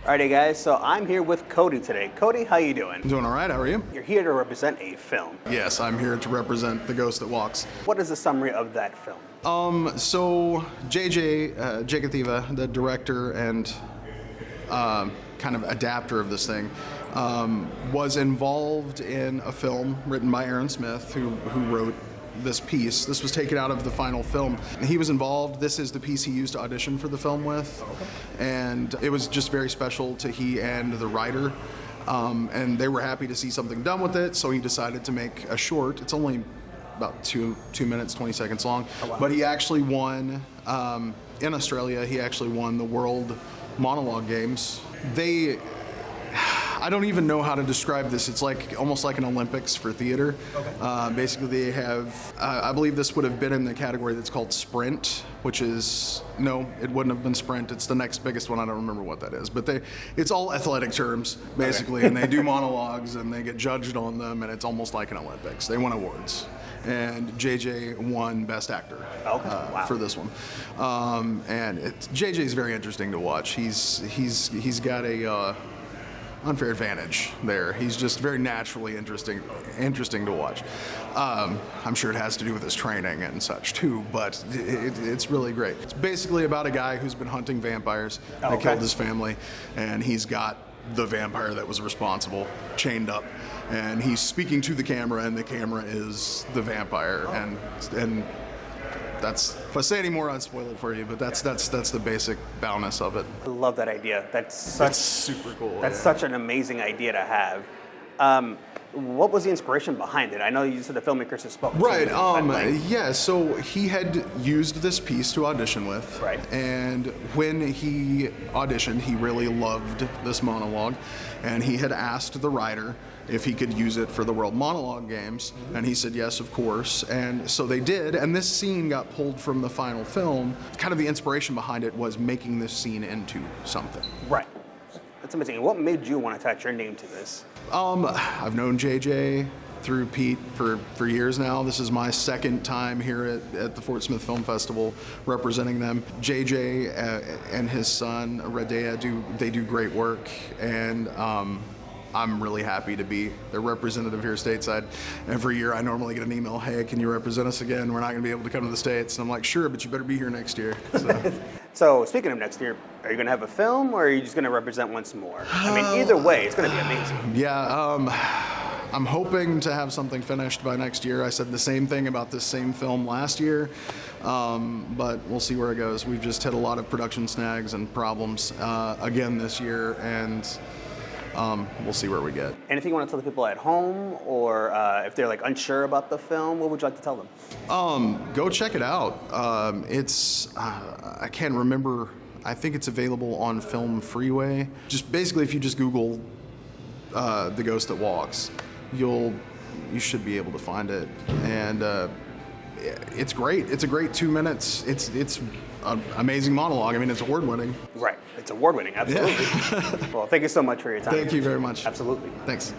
Alrighty guys, so I'm here with Cody today. Cody, how you doing? I'm doing all right, how are you? You're here to represent a film. Yes, I'm here to represent The Ghost That Walks. What is the summary of that film? So JJ Jagatheva, the director and kind of adapter of this thing, was involved in a film written by Aaron Smith, who wrote this piece. This was taken out of the final film. He was involved. This is the piece he used to audition for the film with. And it was just very special to he and the writer. And they were happy to see something done with it, so he decided to make a short. It's only about 2 minutes, 20 seconds long. Oh, wow. But he actually won, in Australia, he actually won the World Monologue Games. I don't even know how to describe this. It's like almost like an Olympics for theater. Okay. Basically, they have, I believe this would have been in the category that's called Sprint, which is, no, it wouldn't have been Sprint. It's the next biggest one. I don't remember what that is. But it's all athletic terms, basically, okay. And they do monologues and they get judged on them, and it's almost like an Olympics. They win awards. And JJ won Best Actor wow. for this one. And JJ's very interesting to watch. He's got a unfair advantage there. He's just very naturally interesting to watch. I'm sure it has to do with his training and such too, but it's really great. It's basically about a guy who's been hunting vampires that killed his family, and he's got the vampire that was responsible chained up, and he's speaking to the camera, and the camera is the vampire, and that's, if I say any more, I'd spoil it for you, but that's the basic balance of it. I love that idea. That's super cool. That's such an amazing idea to have. What was the inspiration behind it? I know you said the filmmakers have spoken. Right. Yeah. So he had used this piece to audition with. Right. And when he auditioned, he really loved this monologue, and he had asked the writer if he could use it for the World Monologue Games, and he said yes, of course. And so they did, and this scene got pulled from the final film. Kind of the inspiration behind it was making this scene into something. Right. That's amazing. What made you want to attach your name to this? I've known JJ through Pete for years now. This is my second time here at the Fort Smith Film Festival representing them. JJ and his son, Radea, do great work, and I'm really happy to be their representative here stateside. Every year I normally get an email, hey, can you represent us again? We're not gonna be able to come to the States. And I'm like, sure, but you better be here next year. So, so speaking of next year, are you gonna have a film, or are you just gonna represent once more? I mean, either way, it's gonna be amazing. Yeah, I'm hoping to have something finished by next year. I said the same thing about this same film last year, but we'll see where it goes. We've just hit a lot of production snags and problems again this year, and we'll see where we get. Anything you want to tell the people at home, or if they're like unsure about the film, what would you like to tell them? Go check it out. I can't remember. I think it's available on Film Freeway. Just basically, if you just Google The Ghost That Walks, you should be able to find it. And it's great. It's a great 2 minutes. It's an amazing monologue. I mean, it's award-winning. Right. It's award-winning, absolutely. Yeah. Well, thank you so much for your time. Thank you very much. Absolutely. Thanks.